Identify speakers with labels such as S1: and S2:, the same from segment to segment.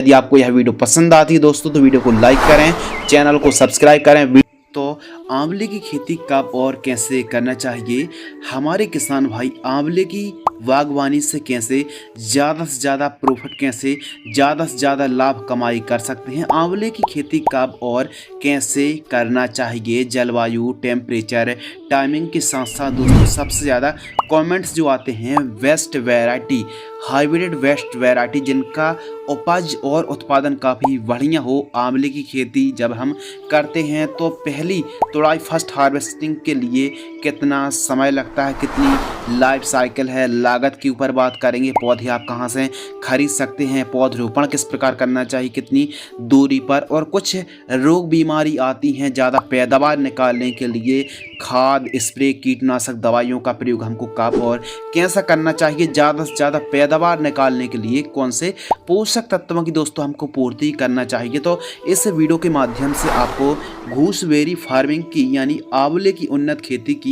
S1: यदि आपको यह वीडियो पसंद आती है दोस्तों तो वीडियो को लाइक करें, चैनल को सब्सक्राइब करें। तो आंवले की खेती कब और कैसे करना चाहिए, हमारे किसान भाई आंवले की बागवानी से कैसे ज़्यादा से ज़्यादा प्रॉफिट, कैसे ज़्यादा से ज़्यादा लाभ कमाई कर सकते हैं, आंवले की खेती कब और कैसे करना चाहिए, जलवायु, टेम्परेचर, टाइमिंग के साथ साथ दोस्तों सबसे ज़्यादा कमेंट्स जो आते हैं best variety, hybrid best variety जिनका उपज और उत्पादन काफ़ी बढ़िया हो। आंवले की खेती जब हम करते हैं तो पहली तोड़ाई फर्स्ट हार्वेस्टिंग के लिए कितना समय लगता है, कितनी लाइफ साइकिल है, लागत के ऊपर बात करेंगे, पौधे आप कहां से खरीद सकते हैं, पौधरोपण किस प्रकार करना चाहिए, कितनी दूरी पर, और कुछ रोग बीमारी आती हैं, ज़्यादा पैदावार निकालने के लिए खाद, स्प्रे, कीटनाशक दवाइयों का प्रयोग हमको कब और कैसा करना चाहिए, ज़्यादा से ज़्यादा पैदावार निकालने के लिए कौन से पोषक तत्वों की दोस्तों हमको पूर्ति करना चाहिए। तो इस वीडियो के माध्यम से आपको गूसबेरी फार्मिंग की यानी आंवले की उन्नत खेती की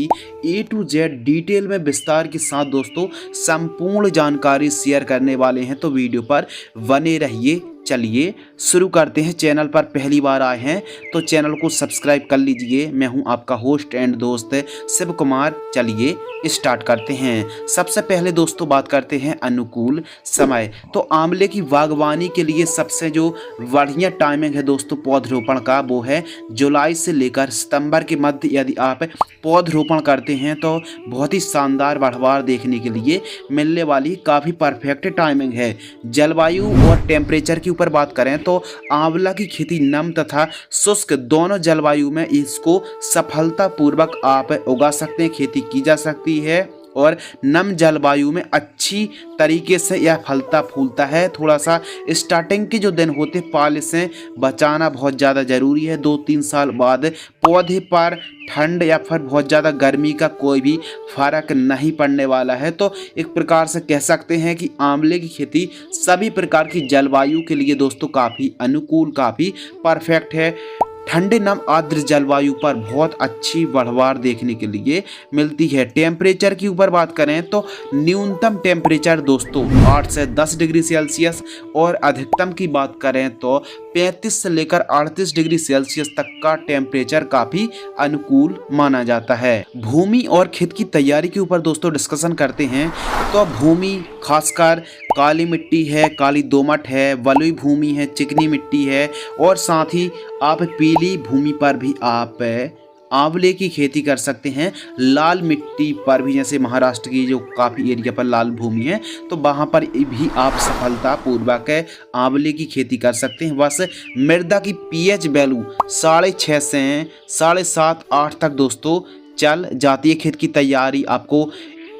S1: A to Z डिटेल में विस्तार के साथ दोस्तों संपूर्ण जानकारी शेयर करने वाले हैं, तो वीडियो पर बने रहिए। चलिए शुरू करते हैं। चैनल पर पहली बार आए हैं तो चैनल को सब्सक्राइब कर लीजिए। मैं हूं आपका होस्ट एंड दोस्त शिव कुमार। चलिए स्टार्ट करते हैं। सबसे पहले दोस्तों बात करते हैं अनुकूल समय। तो आंवले की बागवानी के लिए सबसे जो बढ़िया टाइमिंग है दोस्तों पौधरोपण का, वो है जुलाई से लेकर सितंबर के मध्य। यदि आप पौधरोपण करते हैं तो बहुत ही शानदार बढ़वार देखने के लिए मिलने वाली काफ़ी परफेक्ट टाइमिंग है। जलवायु और टेम्परेचर की ऊपर बात करें तो आंवला की खेती नम तथा शुष्क दोनों जलवायु में इसको सफलतापूर्वक आप उगा सकते हैं, खेती की जा सकती है। और नम जलवायु में अच्छी तरीके से यह फलता फूलता है। थोड़ा सा स्टार्टिंग के जो दिन होते पाले से बचाना बहुत ज़्यादा ज़रूरी है। 2-3 साल बाद पौधे पर ठंड या फिर बहुत ज़्यादा गर्मी का कोई भी फर्क नहीं पड़ने वाला है। तो एक प्रकार से कह सकते हैं कि आंवले की खेती सभी प्रकार की जलवायु के लिए दोस्तों काफ़ी अनुकूल, काफ़ी परफेक्ट है। ठंडे नम आर्द्र जलवायु पर बहुत अच्छी बढ़वार देखने के लिए मिलती है। टेम्परेचर की ऊपर बात करें तो न्यूनतम टेम्परेचर दोस्तों 8 से 10 डिग्री सेल्सियस और अधिकतम की बात करें तो 35 से लेकर 38 डिग्री सेल्सियस तक का टेम्परेचर काफ़ी अनुकूल माना जाता है। भूमि और खेत की तैयारी के ऊपर दोस्तों डिस्कशन करते हैं तो भूमि खासकर काली मिट्टी है, काली दोमट है, बलुई भूमि है, चिकनी मिट्टी है, और साथ ही आप पीली भूमि पर भी आप आंवले की खेती कर सकते हैं। लाल मिट्टी पर भी, जैसे महाराष्ट्र की जो काफ़ी एरिया पर लाल भूमि है तो वहाँ पर भी आप सफलतापूर्वक आंवले की खेती कर सकते हैं। बस मृदा की पीएच वैल्यू 6.5 से 7.5-8 तक दोस्तों चल जाती है। खेत की तैयारी आपको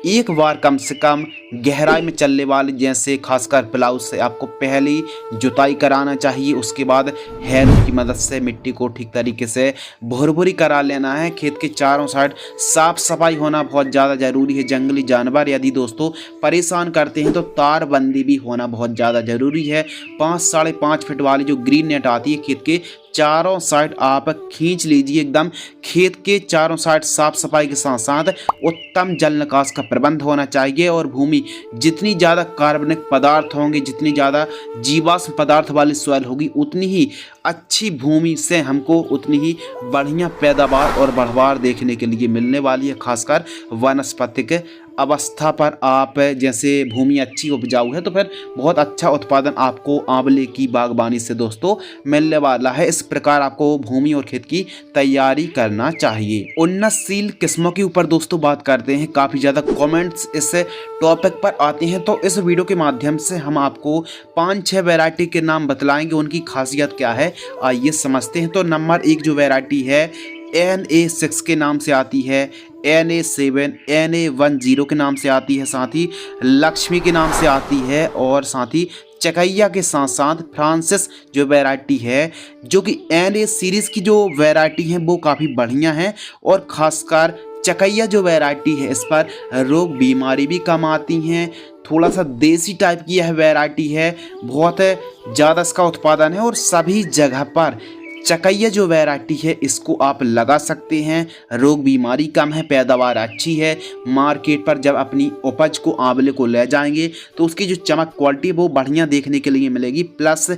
S1: एक बार कम से कम गहराई में चलने वाले, जैसे खासकर प्लाऊ से आपको पहली जुताई कराना चाहिए। उसके बाद हैरों की मदद से मिट्टी को ठीक तरीके से भुरभुरी करा लेना है। खेत के चारों साइड साफ सफाई होना बहुत ज़्यादा ज़रूरी है। जंगली जानवर यदि दोस्तों परेशान करते हैं तो तारबंदी भी होना बहुत ज़्यादा ज़रूरी है। 5-5.5 फीट वाली जो ग्रीन नेट आती है खेत के चारों साइड आप खींच लीजिए। एकदम खेत के चारों साइड साफ सफाई के साथ साथ उत्तम जल निकास का प्रबंध होना चाहिए। और भूमि जितनी ज़्यादा कार्बनिक पदार्थ होंगे, जितनी ज़्यादा जीवाश्म पदार्थ वाली सॉइल होगी, उतनी ही अच्छी भूमि से हमको उतनी ही बढ़िया पैदावार और बढ़वार देखने के लिए मिलने वाली है। खासकर वानस्पतिक अवस्था पर आप, जैसे भूमि अच्छी उपजाऊ है तो फिर बहुत अच्छा उत्पादन आपको आंवले की बागवानी से दोस्तों मिलने वाला है। इस प्रकार आपको भूमि और खेत की तैयारी करना चाहिए। उन्नतशील किस्मों के ऊपर दोस्तों बात करते हैं। काफ़ी ज़्यादा कमेंट्स इस टॉपिक पर आते हैं तो इस वीडियो के माध्यम से हम आपको 5-6 वैरायटी के नाम बतलाएंगे, उनकी खासियत क्या है आइए समझते हैं। तो नंबर 1 जो वैरायटी है NA6 के नाम से आती है, NA7, NA10 के नाम से आती है, साथ ही लक्ष्मी के नाम से आती है, और साथ ही चकैया के साथ साथ फ्रांसिस जो वैरायटी है, जो कि NA सीरीज़ की जो वैरायटी है वो काफ़ी बढ़िया है। और ख़ासकर चकैया जो वैरायटी है इस पर रोग बीमारी भी कम आती हैं। थोड़ा सा देसी टाइप की यह वैरायटी है, बहुत ज़्यादा इसका उत्पादन है और सभी जगह पर चकैया जो वैरायटी है इसको आप लगा सकते हैं। रोग बीमारी कम है, पैदावार अच्छी है। मार्केट पर जब अपनी उपज को आंवले को ले जाएंगे तो उसकी जो चमक क्वालिटी वो बढ़िया देखने के लिए मिलेगी। प्लस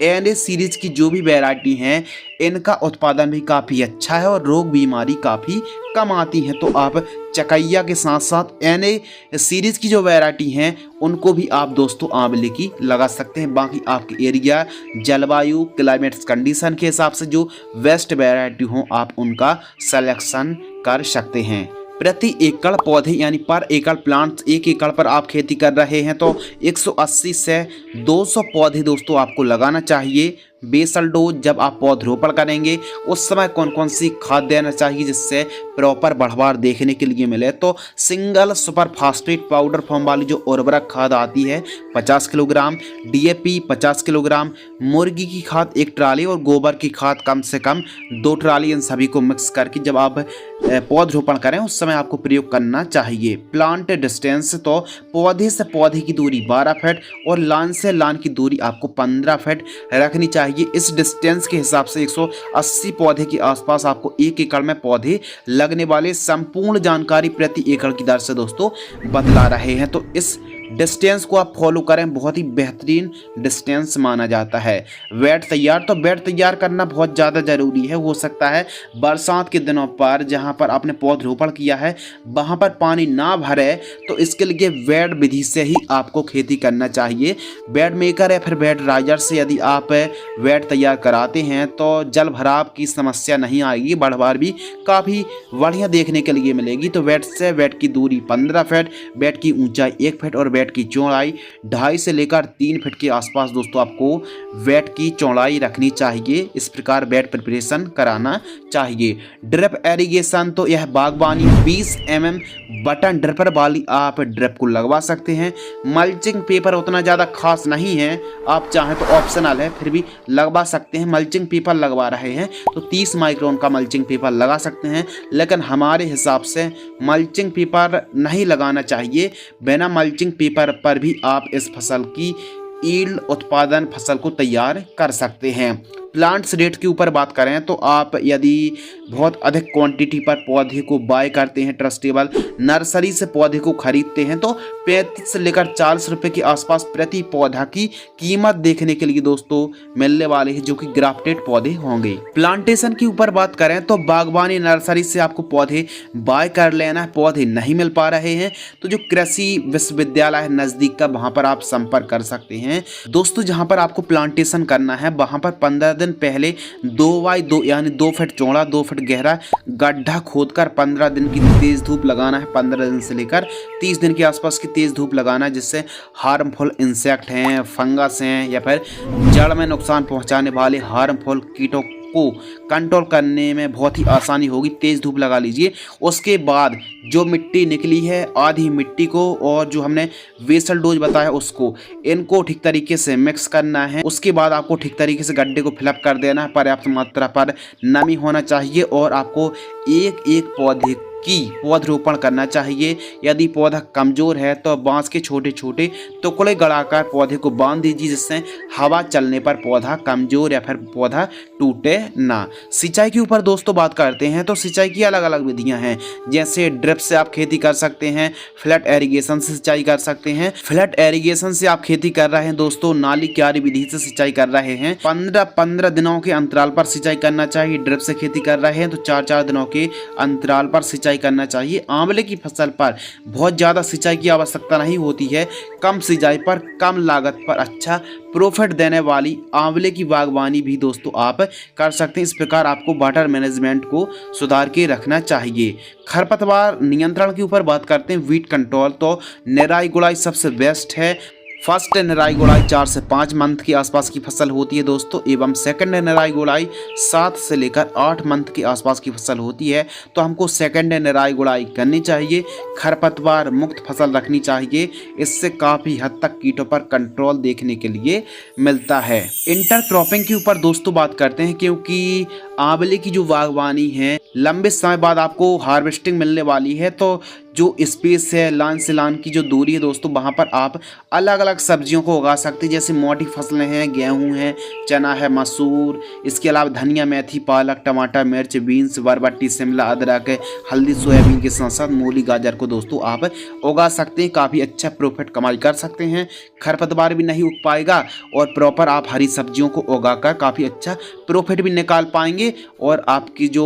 S1: NA सीरीज की जो भी वैरायटी हैं इनका उत्पादन भी काफ़ी अच्छा है और रोग बीमारी काफ़ी कम आती है। तो आप चकैया के साथ साथ NA सीरीज की जो वैरायटी हैं उनको भी आप दोस्तों आंवले की लगा सकते हैं। बाकी आपके एरिया, जलवायु, क्लाइमेट कंडीशन के हिसाब से जो बेस्ट वैरायटी हो आप उनका सिलेक्शन कर सकते हैं। प्रति एकड़ पौधे यानी पर एकड़ प्लांट, 1 एकड़ पर आप खेती कर रहे हैं तो 180 से 200 पौधे दोस्तों आपको लगाना चाहिए। बेसल डोज जब आप पौधरोपण करेंगे उस समय कौन कौन सी खाद देना चाहिए जिससे प्रॉपर बढ़वार देखने के लिए मिले, तो single super phosphate powder form वाली जो उर्वरक खाद आती है 50 किलोग्राम, DAP 50 किलोग्राम, मुर्गी की खाद 1 ट्राली और गोबर की खाद कम से कम 2 ट्राली, इन सभी को मिक्स करके जब आप पौधरोपण करें उस समय आपको प्रयोग करना चाहिए। प्लांट डिस्टेंस तो पौधे से पौधे की दूरी 12 फीट और लान से लान की दूरी आपको 15 फीट रखनी चाहिए। इस डिस्टेंस के हिसाब से 180 पौधे के आसपास आपको 1 एकड़ में पौधे लगने वाले संपूर्ण जानकारी प्रति एकड़ की दर से दोस्तों बतला रहे हैं। तो इस डिस्टेंस को आप फॉलो करें, बहुत ही बेहतरीन डिस्टेंस माना जाता है। बेड तैयार, तो बेड तैयार करना बहुत ज़्यादा ज़रूरी है। हो सकता है बरसात के दिनों पर जहां पर आपने पौधरोपण किया है वहां पर पानी ना भरे, तो इसके लिए बेड विधि से ही आपको खेती करना चाहिए। बेड मेकर या फिर बेड राइजर से यदि आप बेड तैयार कराते हैं तो जल भराव की समस्या नहीं आएगी, बढ़वार भी काफ़ी बढ़िया देखने के लिए मिलेगी। तो बेड से बेड की दूरी 15 फीट, बेड की ऊंचाई 1 फीट और बेड की चौड़ाई 2.5 से लेकर 3 फीट के आसपास दोस्तों आपको बेड की चौड़ाई रखनी चाहिए। इस प्रकार बेड प्रिपरेशन कराना चाहिए। ड्रिप एरीगेशन, तो यह बागवानी 20 mm बटन ड्रिपर वाली आप ड्रिप को लगवा सकते हैं। मल्चिंग पेपर उतना ज़्यादा खास नहीं है, आप चाहें तो ऑप्शनल है, फिर भी लगवा सकते हैं। मल्चिंग पेपर लगवा रहे हैं तो 30 माइक्रोन का मल्चिंग पेपर लगा सकते हैं, लेकिन हमारे हिसाब से मल्चिंग पेपर नहीं लगाना चाहिए। बिना मल्चिंग पेपर पर भी आप इस फसल की ईल्ड उत्पादन फसल को तैयार कर सकते हैं। प्लांट्स रेट के ऊपर बात करें तो आप यदि बहुत अधिक क्वांटिटी पर पौधे को बाय करते हैं, ट्रस्टेबल नर्सरी से पौधे को खरीदते हैं तो 35 से लेकर 40 रुपये के आसपास प्रति पौधा की कीमत देखने के लिए दोस्तों मिलने वाले हैं, जो कि ग्राफ्टेड पौधे होंगे। प्लांटेशन के ऊपर बात करें तो बागवानी नर्सरी से आपको पौधे बाय कर लेना है। पौधे नहीं मिल पा रहे हैं तो जो कृषि विश्वविद्यालय है नज़दीक का, वहाँ पर आप संपर्क कर सकते हैं। दोस्तों जहाँ पर आपको प्लांटेशन करना है वहाँ पर 15 दिन पहले 2x2 यानी 2 फीट चौड़ा 2 फीट गहरा गड्ढा खोदकर 15 दिन की तेज धूप लगाना है। 15 दिन से लेकर 30 दिन के आसपास की तेज धूप लगाना है, जिससे हार्मफुल इंसेक्ट हैं, फंगस हैं या फिर जड़ में नुकसान पहुंचाने वाले हार्मफुल कीटों को कंट्रोल करने में बहुत ही आसानी होगी। तेज धूप लगा लीजिए। उसके बाद जो मिट्टी निकली है आधी मिट्टी को और जो हमने बेसल डोज बताया उसको, इनको ठीक तरीके से मिक्स करना है। उसके बाद आपको ठीक तरीके से गड्ढे को फिलअप कर देना है। पर्याप्त मात्रा पर नमी होना चाहिए और आपको एक एक पौधे की पौधरोपण करना चाहिए। यदि पौधा कमज़ोर है तो बांस के छोटे छोटे टुकड़े गड़ाकर पौधे को बांध दीजिए, जिससे हवा चलने पर पौधा कमज़ोर या फिर पौधा टूटे ना। सिंचाई के ऊपर दोस्तों बात करते हैं तो सिंचाई की अलग अलग विधियां हैं, जैसे ड्रिप से आप खेती कर सकते हैं, फ्लैट एरीगेशन से सिंचाई कर सकते हैं। फ्लैट एरीगेशन से आप खेती कर रहे हैं दोस्तों, नाली क्यारी विधि से सिंचाई कर रहे हैं, 15-15 दिनों के अंतराल पर सिंचाई करना चाहिए। ड्रिप से खेती कर रहे हैं तो 4-4 दिनों के अंतराल पर सिंचाई करना चाहिए। आंवले की फसल पर बहुत ज़्यादा सिंचाई की आवश्यकता नहीं होती है। कम सिंचाई पर कम लागत पर अच्छा प्रॉफिट देने वाली आंवले की बागवानी भी दोस्तों आप कर सकते हैं। इस प्रकार आपको वाटर मैनेजमेंट को सुधार के रखना चाहिए। खरपतवार नियंत्रण के ऊपर बात करते हैं, वीट कंट्रोल, तो निराई गुड़ाई सबसे बेस्ट है। फर्स्ट निराई गुड़ाई 4 से 5 मंथ के आसपास की फसल होती है दोस्तों, एवं सेकंड निराई गुड़ाई 7 से लेकर 8 मंथ के आसपास की फसल होती है। तो हमको सेकंड निराई गुड़ाई करनी चाहिए, खरपतवार मुक्त फसल रखनी चाहिए। इससे काफ़ी हद तक कीटों पर कंट्रोल देखने के लिए मिलता है। इंटरक्रॉपिंग के ऊपर दोस्तों बात करते हैं, क्योंकि आंवले की जो बागवानी है लंबे समय बाद आपको हार्वेस्टिंग मिलने वाली है। तो जो स्पेस है, लान से लान की जो दूरी है दोस्तों, वहाँ पर आप अलग अलग सब्जियों को उगा सकते हैं। जैसे मोटी फसलें हैं, गेहूं है, चना है, मसूर, इसके अलावा धनिया, मेथी, पालक, टमाटर, मिर्च, बीन्स, बरबट्टी, शिमला, अदरक, हल्दी, सोयाबीन के साथ साथ मूली, गाजर को दोस्तों आप उगा सकते हैं। काफ़ी अच्छा प्रॉफिट कमाई कर सकते हैं। खरपतवार भी नहीं उग पाएगा और प्रॉपर आप हरी सब्जियों को उगाकर काफ़ी अच्छा प्रॉफिट भी निकाल पाएंगे। और आपकी जो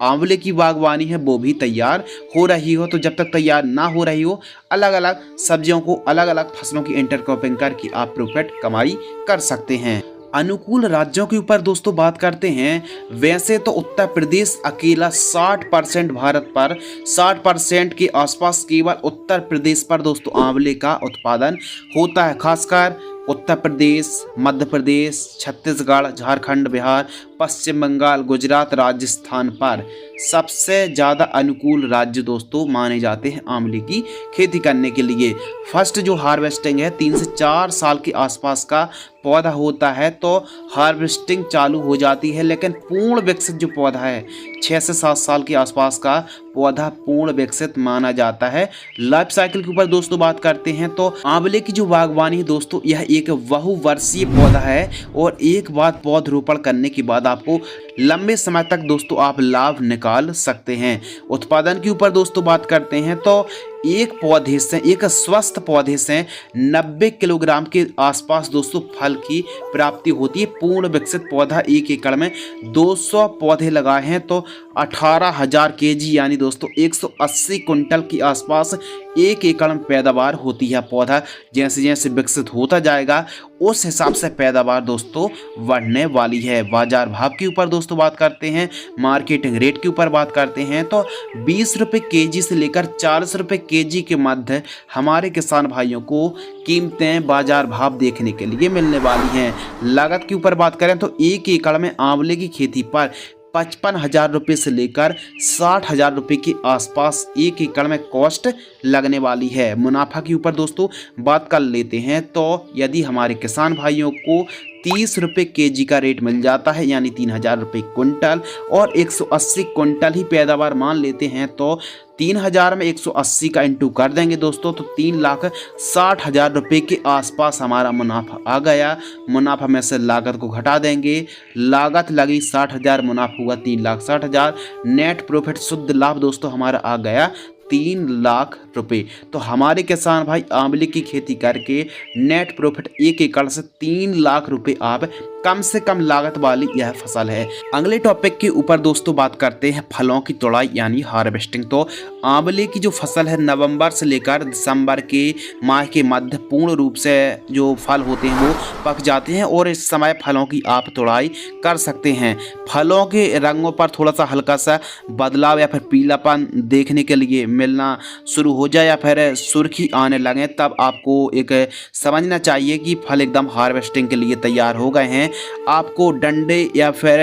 S1: आंवले की बागवानी है वो भी तैयार हो रही हो। तो जब तक तैयार ना हो रही हो, अलग अलग सब्जियों को, अलग अलग फसलों की इंटरक्रॉपिंग करके आप प्रॉफिट कमाई कर सकते हैं। अनुकूल राज्यों के ऊपर दोस्तों बात करते हैं। वैसे तो उत्तर प्रदेश अकेला 60% भारत पर 60% के आसपास केवल उत्तर प्रदेश पर दोस्तों आंवले का उत्पादन होता है। खासकर उत्तर प्रदेश, मध्य प्रदेश, छत्तीसगढ़, झारखंड, बिहार, पश्चिम बंगाल, गुजरात, राजस्थान पर सबसे ज़्यादा अनुकूल राज्य दोस्तों माने जाते हैं आंवले की खेती करने के लिए। फर्स्ट जो हार्वेस्टिंग है 3 से 4 साल के आसपास का पौधा होता है तो हार्वेस्टिंग चालू हो जाती है। लेकिन पूर्ण विकसित जो पौधा है 6 से 7 साल के आसपास का पौधा पूर्ण विकसित माना जाता है। लाइफ साइकिल के ऊपर दोस्तों बात करते हैं तो आंवले की जो बागवानी है दोस्तों, यह एक बहुवर्षीय पौधा है और एक बार पौधरोपण करने के बाद आपको लंबे समय तक दोस्तों आप लाभ निकाल सकते हैं। उत्पादन के ऊपर दोस्तों बात करते हैं तो एक पौधे से, एक स्वस्थ पौधे से 90 किलोग्राम के आसपास दोस्तों फल की प्राप्ति होती है। पूर्ण विकसित पौधा 1 एकड़ में 200 पौधे लगाए हैं तो 18,000 केजी यानी दोस्तों 180 कुंटल के आसपास 1 एकड़ में पैदावार होती है। पौधा जैसे जैसे विकसित होता जाएगा उस हिसाब से पैदावार दोस्तों बढ़ने वाली है। बाजार भाव के ऊपर दोस्तों बात करते हैं, मार्केटिंग रेट के ऊपर बात करते हैं तो 20 रुपये केजी से लेकर 40 रुपये केजी के मध्य हमारे किसान भाइयों को कीमतें, बाजार भाव देखने के लिए मिलने वाली हैं। लागत के ऊपर बात करें तो 1 एकड़ में आंवले की खेती पर 55,000 रुपये से लेकर 60,000 रुपये के आसपास 1 एकड़ में कॉस्ट लगने वाली है। मुनाफा के ऊपर दोस्तों बात कर लेते हैं तो यदि हमारे किसान भाइयों को 30 रुपये केजी का रेट मिल जाता है यानी 3,000 रुपये कुंटल और 180 कुंटल ही पैदावार मान लेते हैं तो 3,000 में 180 का इंटू कर देंगे दोस्तों तो 3,60,000 रुपये के आसपास हमारा मुनाफा आ गया। मुनाफा में से लागत को घटा देंगे, लागत लगी 60,000, मुनाफा हुआ 3,60,000। नेट प्रॉफिट शुद्ध लाभ दोस्तों हमारा आ गया 3 लाख रुपए। तो हमारे किसान भाई आंवले की खेती करके नेट प्रॉफिट 1 एकड़ से 3 लाख रुपए आप कम से कम लागत वाली यह फसल है। अगले टॉपिक के ऊपर दोस्तों बात करते हैं फलों की तोड़ाई यानी हार्वेस्टिंग। तो आंवले की जो फसल है नवंबर से लेकर दिसंबर के माह के मध्य पूर्ण रूप से जो फल होते हैं वो पक जाते हैं और इस समय फलों की आप तोड़ाई कर सकते हैं। फलों के रंगों पर थोड़ा सा हल्का सा बदलाव या फिर पीलापन देखने के लिए मिलना शुरू हो जाए या फिर सुर्खी आने लगे तब आपको एक समझना चाहिए कि फल एकदम हार्वेस्टिंग के लिए तैयार हो गए हैं। आपको डंडे या फिर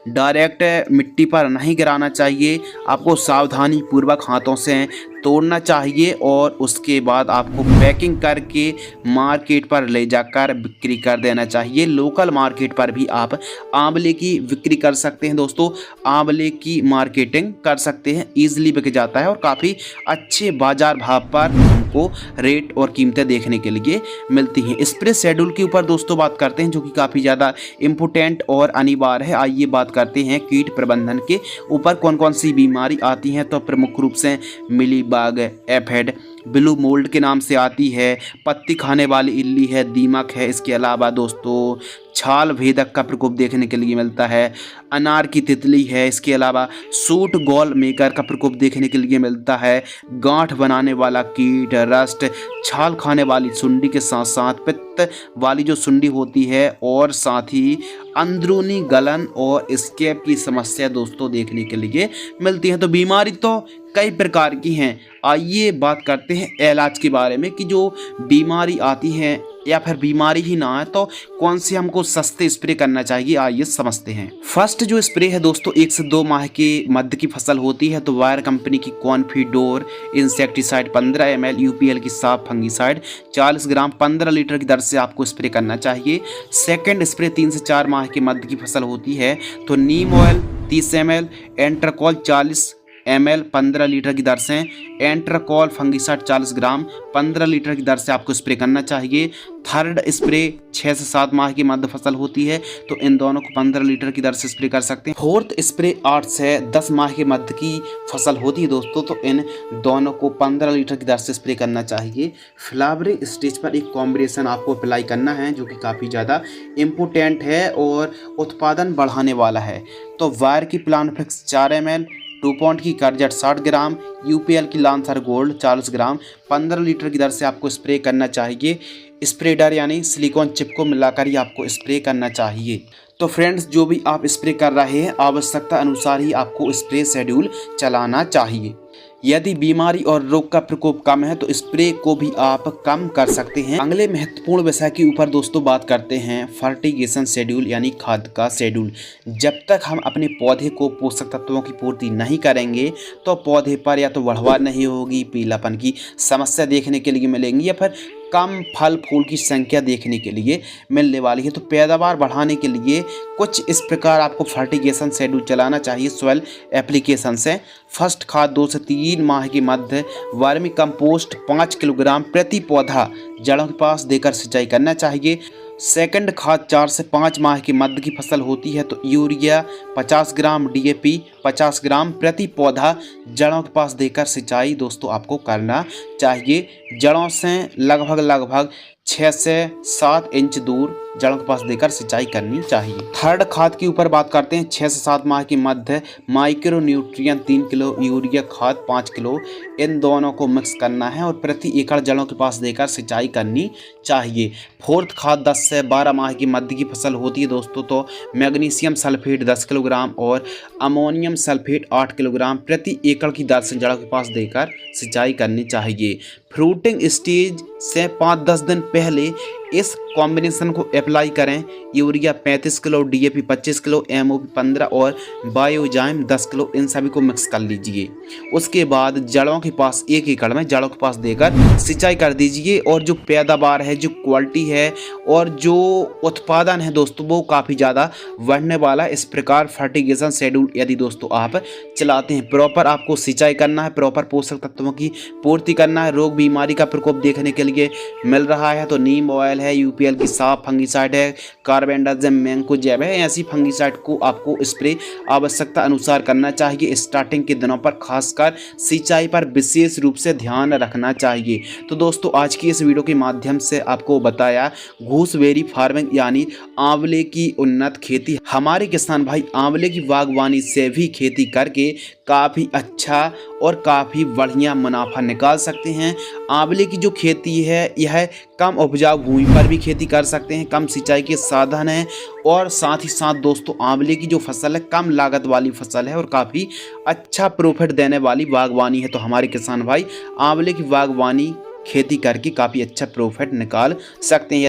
S1: डायरेक्ट मिट्टी पर नहीं गिराना चाहिए, आपको सावधानी पूर्वक हाथों से तोड़ना चाहिए और उसके बाद आपको पैकिंग करके मार्केट पर ले जाकर बिक्री कर देना चाहिए। लोकल मार्केट पर भी आप आंवले की बिक्री कर सकते हैं दोस्तों, आंवले की मार्केटिंग कर सकते हैं, ईजिली बिक जाता है और काफ़ी अच्छे बाजार भाव पर हमको रेट और कीमतें देखने के लिए मिलती हैं। स्प्रे शेड्यूल के ऊपर दोस्तों बात करते हैं जो कि काफ़ी ज़्यादा इम्पोर्टेंट और अनिवार्य है। आइए बात करते हैं कीट प्रबंधन के ऊपर कौन कौन सी बीमारी आती हैं। तो प्रमुख रूप से मिलीबाग, एफिड, ब्लू मोल्ड के नाम से आती है, पत्ती खाने वाली इल्ली है, दीमक है। इसके अलावा दोस्तों छाल भेदक का प्रकोप देखने के लिए मिलता है, अनार की तितली है। इसके अलावा सूट गॉल मेकर का प्रकोप देखने के लिए मिलता है, गांठ बनाने वाला कीट, रस्ट, छाल खाने वाली सुंडी के साथ साथ पित्त वाली जो सुंडी होती है और साथ ही अंदरूनी गलन और स्कैब की समस्या दोस्तों देखने के लिए मिलती है। तो बीमारी तो कई प्रकार की हैं। आइए बात करते हैं इलाज के बारे में कि जो बीमारी आती है या फिर बीमारी ही ना है तो कौन से हमको सस्ते स्प्रे करना चाहिए, आइए समझते हैं। फर्स्ट जो स्प्रे है दोस्तों 1 से 2 माह के मध्य की फसल होती है तो वायर कंपनी की कॉन्फिडोर इंसेक्टिसाइड 15 ml, यूपीएल की साफ फंगिसाइड 40 ग्राम 15 लीटर की दर से आपको स्प्रे करना चाहिए। सेकेंड स्प्रे 3 से 4 माह के मध्य की फसल होती है तो नीम oil 30 ml, Antracol 40 ml 15 litre की दर से, एंट्राकॉल फंगिसाइड 40 ग्राम 15 लीटर की दर से आपको स्प्रे करना चाहिए। थर्ड स्प्रे 6 से 7 माह की मध्य फसल होती है तो इन दोनों को 15 लीटर की दर से स्प्रे कर सकते हैं। फोर्थ स्प्रे 8 से 10 माह के मध्य की फसल होती है दोस्तों, तो इन दोनों को 15 लीटर की दर से स्प्रे करना चाहिए। फ्लावरिंग स्टेज पर एक कॉम्बिनेशन आपको अप्लाई करना है जो कि काफ़ी ज़्यादा इम्पोर्टेंट है और उत्पादन बढ़ाने वाला है। तो वायर की प्लानफिक्स 4 ml, डुपॉन्ट की कर्जेट 60 ग्राम, यूपीएल की लांसर गोल्ड 40 ग्राम 15 लीटर की दर से आपको स्प्रे करना चाहिए। स्प्रेडर यानी सिलिकॉन चिप को मिलाकर ही आपको स्प्रे करना चाहिए। तो फ्रेंड्स, जो भी आप स्प्रे कर रहे हैं आवश्यकता अनुसार ही आपको स्प्रे शेड्यूल चलाना चाहिए। यदि बीमारी और रोग का प्रकोप कम है तो स्प्रे को भी आप कम कर सकते हैं। अगले महत्वपूर्ण विषय के ऊपर दोस्तों बात करते हैं फर्टिगेशन शेड्यूल यानी खाद का शेड्यूल। जब तक हम अपने पौधे को पोषक तत्वों की पूर्ति नहीं करेंगे तो पौधे पर या तो बढ़वार नहीं होगी, पीलापन की समस्या देखने के लिए मिलेंगी या फिर कम फल फूल की संख्या देखने के लिए मिलने वाली है। तो पैदावार बढ़ाने के लिए कुछ इस प्रकार आपको फर्टिगेशन शेड्यूल चलाना चाहिए सॉइल एप्लीकेशन से। फर्स्ट खाद 2 से 3 माह के मध्य वर्मी कंपोस्ट 5 किलोग्राम प्रति पौधा जड़ों के पास देकर सिंचाई करना चाहिए। सेकंड खाद 4 से 5 माह के मध्य की फसल होती है तो यूरिया 50 ग्राम, डीएपी 50 ग्राम प्रति पौधा जड़ों के पास देकर सिंचाई दोस्तों आपको करना चाहिए। जड़ों से लगभग 6 से 7 इंच दूर जड़ों के पास देकर सिंचाई करनी चाहिए। थर्ड खाद के ऊपर बात करते हैं। 6 से 7 माह के मध्य माइक्रो न्यूट्रिएंट 3 किलो, यूरिया खाद 5 किलो, इन दोनों को मिक्स करना है और प्रति एकड़ जड़ों के पास देकर सिंचाई करनी चाहिए। फोर्थ खाद 10 से 12 माह की मध्य की फसल होती है दोस्तों तो मैग्नीशियम सल्फेट 10 किलोग्राम और अमोनियम सल्फेट 8 किलोग्राम प्रति एकड़ की दर से जड़ों के पास देकर सिंचाई करनी चाहिए। फ्रूटिंग स्टेज से 5-10 दिन पहले इस कॉम्बिनेशन को अप्लाई करें। Urea 35 kilo, DAP 25 kilo, MOP 15 और बायोजाइम 10 किलो, इन सभी को मिक्स कर लीजिए। उसके बाद जड़ों के पास 1 एकड़ में जड़ों के पास देकर सिंचाई कर दीजिए और जो पैदावार है, जो क्वालिटी है और जो उत्पादन है दोस्तों वो काफ़ी ज़्यादा बढ़ने वाला है। इस प्रकार फर्टिगेशन शेड्यूल यदि दोस्तों आप चलाते हैं, प्रॉपर आपको सिंचाई करना है, प्रॉपर पोषक तत्वों की पूर्ति करना है। रोग बीमारी का प्रकोप देखने के लिए मिल रहा है तो नीम ऑयल है, यूपीएल की साफ फंगिसाइड है, कार्बेंडाजिम मैंकोजेब है, ऐसी फंगिसाइड को आपको स्प्रे आवश्यकता अनुसार करना चाहिए। स्टार्टिंग के दिनों पर खासकर सिंचाई पर विशेष रूप से ध्यान रखना चाहिए। तो दोस्तों, आज की इस वीडियो के माध्यम से आपको बताया गूसबेरी फार्मिंग यानी आंवले की उन्नत खेती। हमारे किसान भाई आंवले की बागवानी से भी खेती करके काफ़ी अच्छा और काफ़ी बढ़िया मुनाफा निकाल सकते हैं। आंवले की जो खेती है यह कम उपजाऊ भूमि पर भी खेती कर सकते हैं, कम सिंचाई के साधन है और साथ ही साथ दोस्तों आंवले की जो फसल है कम लागत वाली फसल है और काफ़ी अच्छा प्रॉफिट देने वाली बागवानी है। तो हमारे किसान भाई आंवले की बागवानी खेती करके काफ़ी अच्छा प्रॉफिट निकाल सकते हैं।